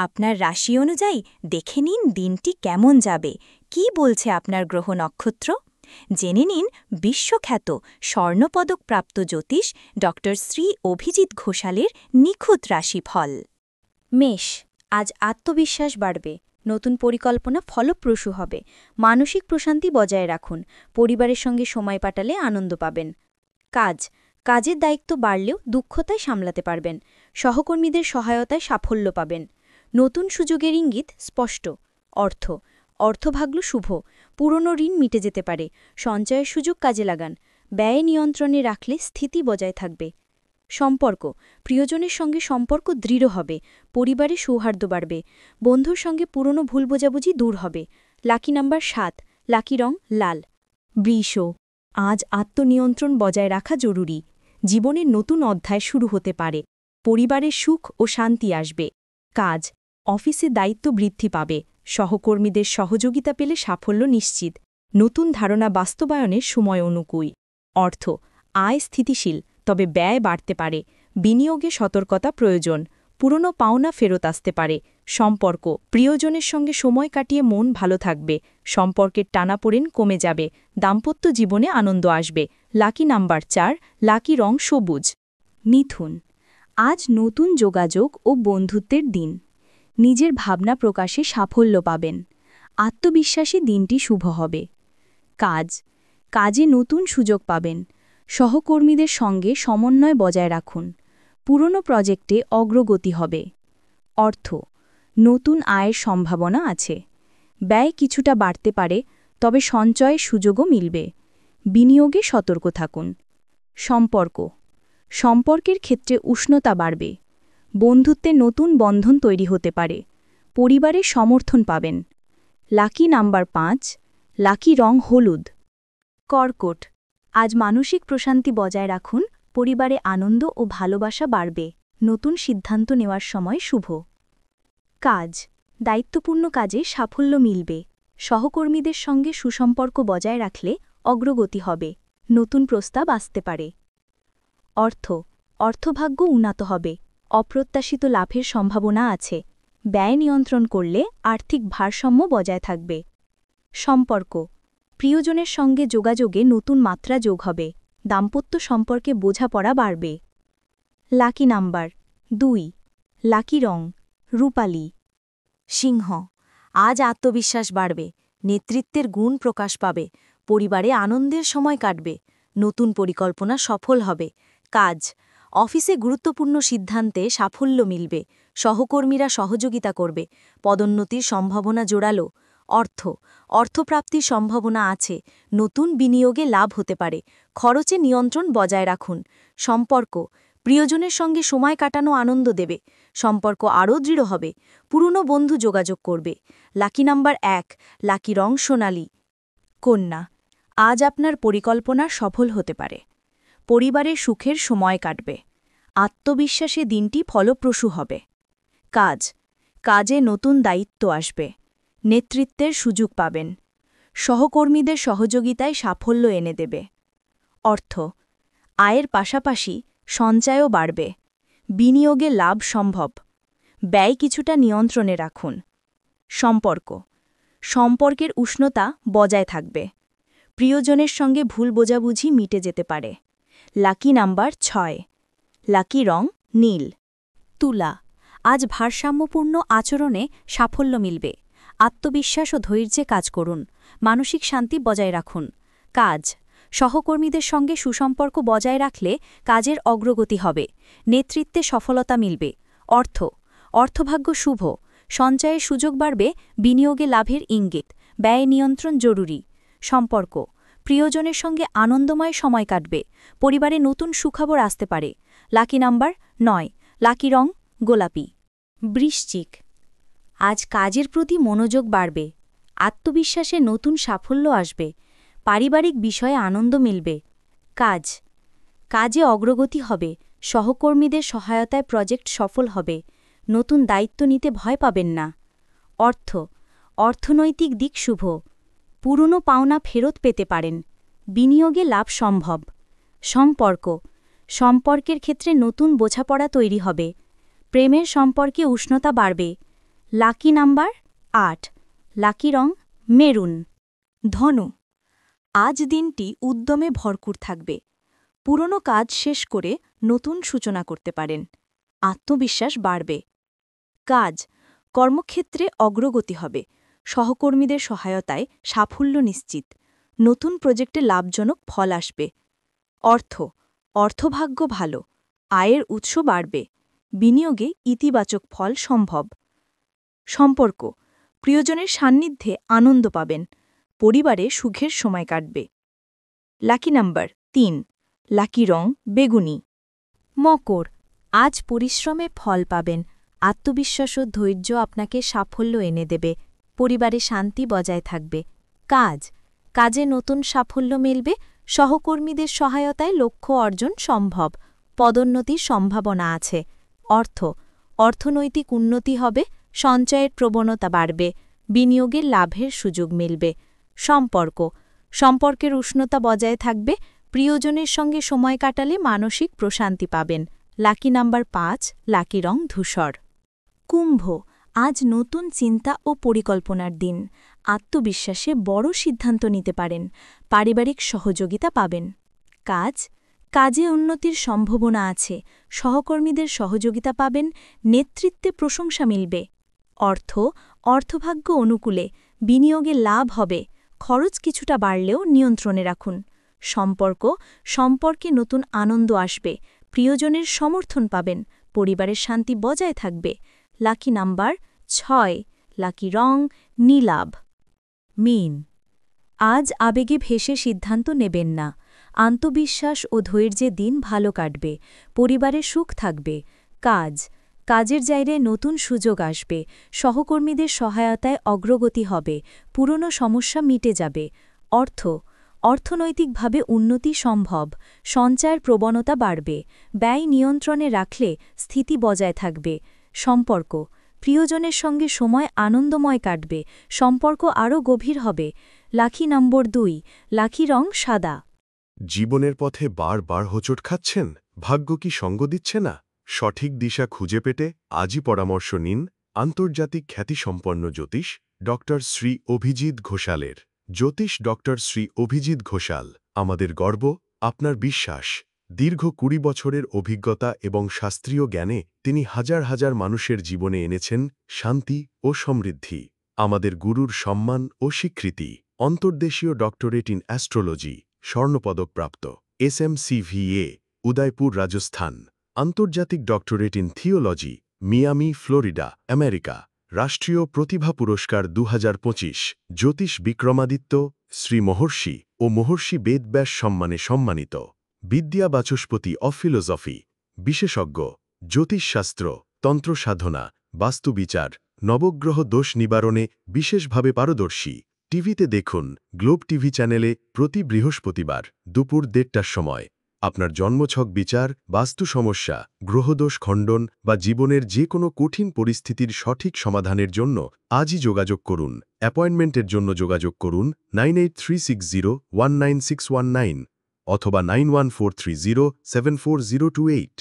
আপনার রাশি অনুযায়ী দেখে নিন দিনটি কেমন যাবে কি বলছে আপনার গ্রহ নক্ষত্র জেনে নিন বিশ্বখ্যাত স্বর্ণপদকপ্রাপ্ত জ্যোতিষ ড শ্রী অভিজিৎ ঘোষালের নিখুঁত রাশিফল। মেষ, আজ আত্মবিশ্বাস বাড়বে, নতুন পরিকল্পনা ফলপ্রসূ হবে, মানসিক প্রশান্তি বজায় রাখুন, পরিবারের সঙ্গে সময় কাটালে আনন্দ পাবেন। কাজের দায়িত্ব বাড়লেও দুঃখতায় সামলাতে পারবেন, সহকর্মীদের সহায়তায় সাফল্য পাবেন, নতুন সুযোগের ইঙ্গিত স্পষ্ট। অর্থভাগ্য শুভ, পুরনো ঋণ মিটে যেতে পারে, সঞ্চয়ের সুযোগ কাজে লাগান, ব্যয় নিয়ন্ত্রণে রাখলে স্থিতি বজায় থাকবে। সম্পর্ক, প্রিয়জনের সঙ্গে সম্পর্ক দৃঢ় হবে, পরিবারে সৌহার্দ্য বাড়বে, বন্ধুর সঙ্গে পুরনো ভুল বোঝাবুঝি দূর হবে। লাকি নাম্বার 7, লাকি রং লাল। বৃষ, আজ আত্মনিয়ন্ত্রণ বজায় রাখা জরুরি, জীবনের নতুন অধ্যায় শুরু হতে পারে, পরিবারের সুখ ও শান্তি আসবে। কাজ, অফিসে দায়িত্ব বৃদ্ধি পাবে, সহকর্মীদের সহযোগিতা পেলে সাফল্য নিশ্চিত, নতুন ধারণা বাস্তবায়নের সময় অনুকূল। অর্থ, আয় স্থিতিশীল, তবে ব্যয় বাড়তে পারে, বিনিয়োগে সতর্কতা প্রয়োজন, পুরনো পাওনা ফেরত আসতে পারে। সম্পর্ক, প্রিয়জনের সঙ্গে সময় কাটিয়ে মন ভালো থাকবে, সম্পর্কের টানাপোড়েন কমে যাবে, দাম্পত্য জীবনে আনন্দ আসবে। লাকি নাম্বার 4, লাকি রং সবুজ। মিথুন, আজ নতুন যোগাযোগ ও বন্ধুত্বের দিন, নিজের ভাবনা প্রকাশে সাফল্য পাবেন, আত্মবিশ্বাসী দিনটি শুভ হবে। কাজে নতুন সুযোগ পাবেন, সহকর্মীদের সঙ্গে সমন্বয় বজায় রাখুন, পুরনো প্রজেক্টে অগ্রগতি হবে। অর্থ, নতুন আয়ের সম্ভাবনা আছে, ব্যয় কিছুটা বাড়তে পারে, তবে সঞ্চয়ের সুযোগও মিলবে, বিনিয়োগে সতর্ক থাকুন। সম্পর্কের ক্ষেত্রে উষ্ণতা বাড়বে, বন্ধুত্বে নতুন বন্ধন তৈরি হতে পারে, পরিবারের সমর্থন পাবেন। লাকি নাম্বার 5, লাকি রং হলুদ। কর্কট, আজ মানসিক প্রশান্তি বজায় রাখুন, পরিবারে আনন্দ ও ভালোবাসা বাড়বে, নতুন সিদ্ধান্ত নেওয়ার সময় শুভ। দায়িত্বপূর্ণ কাজে সাফল্য মিলবে, সহকর্মীদের সঙ্গে সুসম্পর্ক বজায় রাখলে অগ্রগতি হবে, নতুন প্রস্তাব আসতে পারে। অর্থভাগ্য উন্নত হবে, অপ্রত্যাশিত লাভের সম্ভাবনা আছে, ব্যয় নিয়ন্ত্রণ করলে আর্থিক ভারসাম্য বজায় থাকবে। সম্পর্ক, প্রিয়জনের সঙ্গে যোগাযোগে নতুন মাত্রা যোগ হবে, দাম্পত্য সম্পর্কে বোঝাপড়া বাড়বে। লাকি নাম্বার 2, লাকি রং রূপালী। সিংহ, আজ আত্মবিশ্বাস বাড়বে, নেতৃত্বের গুণ প্রকাশ পাবে, পরিবারে আনন্দের সময় কাটবে, নতুন পরিকল্পনা সফল হবে। অফিসে গুরুত্বপূর্ণ সিদ্ধান্তে সাফল্য মিলবে, সহকর্মীরা সহযোগিতা করবে, পদোন্নতির সম্ভাবনা জোরালো। অর্থপ্রাপ্তির সম্ভাবনা আছে, নতুন বিনিয়োগে লাভ হতে পারে, খরচে নিয়ন্ত্রণ বজায় রাখুন। সম্পর্ক, প্রিয়জনের সঙ্গে সময় কাটানো আনন্দ দেবে, সম্পর্ক আরও দৃঢ় হবে, পুরনো বন্ধু যোগাযোগ করবে। লাকি নাম্বার 1, লাকি রং সোনালী। কন্যা, আজ আপনার পরিকল্পনা সফল হতে পারে, পরিবারের সুখের সময় কাটবে, আত্মবিশ্বাসে দিনটি ফলপ্রসূ হবে। কাজে নতুন দায়িত্ব আসবে, নেতৃত্বের সুযোগ পাবেন, সহকর্মীদের সহযোগিতায় সাফল্য এনে দেবে। অর্থ, আয়ের পাশাপাশি সঞ্চয়ও বাড়বে, বিনিয়োগে লাভ সম্ভব, ব্যয় কিছুটা নিয়ন্ত্রণে রাখুন। সম্পর্কের উষ্ণতা বজায় থাকবে, প্রিয়জনের সঙ্গে ভুল বোঝাবুঝি মিটে যেতে পারে। লাকি নাম্বার 6, লাকি রং নীল। তুলা, আজ ভারসাম্যপূর্ণ আচরণে সাফল্য মিলবে, আত্মবিশ্বাস ও ধৈর্যে কাজ করুন, মানসিক শান্তি বজায় রাখুন। সহকর্মীদের সঙ্গে সুসম্পর্ক বজায় রাখলে কাজের অগ্রগতি হবে, নেতৃত্বে সফলতা মিলবে। অর্থভাগ্য শুভ, সঞ্চয়ের সুযোগ বাড়বে, বিনিয়োগে লাভের ইঙ্গিত, ব্যয় নিয়ন্ত্রণ জরুরি। সম্পর্ক, প্রিয়জনের সঙ্গে আনন্দময় সময় কাটবে, পরিবারে নতুন সুখবর আসতে পারে। লাকি নাম্বার 9, লাকি রং গোলাপি। বৃশ্চিক, আজ কাজের প্রতি মনোযোগ বাড়বে, আত্মবিশ্বাসে নতুন সাফল্য আসবে, পারিবারিক বিষয়ে আনন্দ মিলবে। কাজে অগ্রগতি হবে, সহকর্মীদের সহায়তায় প্রজেক্ট সফল হবে, নতুন দায়িত্ব নিতে ভয় পাবেন না। অর্থনৈতিক দিক শুভ, পুরনো পাওনা ফেরত পেতে পারেন, বিনিয়োগে লাভ সম্ভব। সম্পর্কের ক্ষেত্রে নতুন বোঝাপড়া তৈরি হবে, প্রেমের সম্পর্কে উষ্ণতা বাড়বে, লাকি নাম্বার 8, লাকি রং মেরুন। ধনু আজ দিনটি উদ্যমে ভরপুর থাকবে। পুরনো কাজ শেষ করে নতুন সূচনা করতে পারেন। আত্মবিশ্বাস বাড়বে। কাজ কর্মক্ষেত্রে অগ্রগতি হবে। সহকর্মীদের সহায়তায় সাফল্য নিশ্চিত। নতুন প্রজেক্টে লাভজনক ফল আসবে। অর্থভাগ্য ভালো। আয়ের উৎস বাড়বে। বিনিয়োগে ইতিবাচক ফল সম্ভব। সম্পর্ক প্রিয়জনের সান্নিধ্যে আনন্দ পাবেন। পরিবারে সুখের সময় কাটবে। লাকি নাম্বার 3, লাকি রং বেগুনি। মকর আজ পরিশ্রমে ফল পাবেন। আত্মবিশ্বাস ও ধৈর্য আপনাকে সাফল্য এনে দেবে। পরিবারে শান্তি বজায় থাকবে। কাজে নতুন সাফল্য মিলবে। সহকর্মীদের সহায়তায় লক্ষ্য অর্জন সম্ভব। পদোন্নতির সম্ভাবনা আছে। অর্থনৈতিক উন্নতি হবে। সঞ্চয়ের প্রবণতা বাড়বে। বিনিয়োগের লাভের সুযোগ মিলবে। সম্পর্কের উষ্ণতা বজায় থাকবে। প্রিয়জনের সঙ্গে সময় কাটালে মানসিক প্রশান্তি পাবেন। লাকি নাম্বার 5, লাকি রং ধূসর। কুম্ভ আজ নতুন চিন্তা ও পরিকল্পনার দিন। আত্মবিশ্বাসে বড় সিদ্ধান্ত নিতে পারেন। পারিবারিক সহযোগিতা পাবেন। কাজে উন্নতির সম্ভাবনা আছে। সহকর্মীদের সহযোগিতা পাবেন। নেতৃত্বে প্রশংসা মিলবে। অর্থভাগ্য অনুকূলে। বিনিয়োগে লাভ হবে। খরচ কিছুটা বাড়লেও নিয়ন্ত্রণে রাখুন। সম্পর্কে নতুন আনন্দ আসবে। প্রিয়জনের সমর্থন পাবেন। পরিবারের শান্তি বজায় থাকবে। লাকি নাম্বার 6, লাকি রং নীলাভ। মীন আজ আবেগে ভেসে সিদ্ধান্ত নেবেন না। আত্মবিশ্বাস ও ধৈর্যে দিন ভালো কাটবে। পরিবারে সুখ থাকবে। কাজের জায়গায় নতুন সুযোগ আসবে। সহকর্মীদের সহায়তায় অগ্রগতি হবে। পুরনো সমস্যা মিটে যাবে। অর্থনৈতিকভাবে উন্নতি সম্ভব। সঞ্চয়ের প্রবণতা বাড়বে। ব্যয় নিয়ন্ত্রণে রাখলে স্থিতি বজায় থাকবে। প্রিয়জনের সঙ্গে সময় আনন্দময় কাটবে। সম্পর্ক আরও গভীর হবে। লাকি নম্বর 2, লাকি রং সাদা। জীবনের পথে বারবার হোঁচট খাচ্ছেন? ভাগ্য কি সঙ্গ দিচ্ছে না? সঠিক দিশা খুঁজে পেতে আজই পরামর্শ নিন আন্তর্জাতিক খ্যাতিসম্পন্ন জ্যোতিষ ডক্টর শ্রী অভিজিৎ ঘোষালের। জ্যোতিষ ডক্টর শ্রী অভিজিৎ ঘোষাল আমাদের গর্ব, আপনার বিশ্বাস। দীর্ঘ 20 বছরের অভিজ্ঞতা এবং শাস্ত্রীয় জ্ঞানে তিনি হাজার হাজার মানুষের জীবনে এনেছেন শান্তি ও সমৃদ্ধি। আমাদের গুরুর সম্মান ও স্বীকৃতি। অন্তর্দেশীয় ডক্টরেট ইন অ্যাস্ট্রোলজি, স্বর্ণপদকপ্রাপ্ত। SMCVA, উদয়পুর, রাজস্থান। আন্তর্জাতিক doctorate in theology, Miami, Florida, America. রাষ্ট্রীয় প্রতিভা পুরস্কার 2025। জ্যোতিষ বিক্রমাদিত্য, শ্রী মহর্ষি ও মহর্ষি বেদব্যাস সম্মানে সম্মানিত। বিদ্যা বাচস্পতি অফ ফিলোসফি। বিশেষজ্ঞ জ্যোতিষশাস্ত্র, তন্ত্র সাধনা, বাস্তুবিচার, নবগ্রহ দোষ নিবারণে বিশেষভাবে পারদর্শী। টিভিতে দেখুন গ্লোব টিভি চ্যানেলে প্রতি বৃহস্পতিবার দুপুর 1:30টার সময়। আপনার জন্মছক বিচার, বাস্তু সমস্যা, গ্রহদোষ খণ্ডন বা জীবনের যে কোনো কঠিন পরিস্থিতির সঠিক সমাধানের জন্য আজই যোগাযোগ করুন। অ্যাপয়েন্টমেন্টের জন্য যোগাযোগ করুন 9836019619 অথবা 9143074028।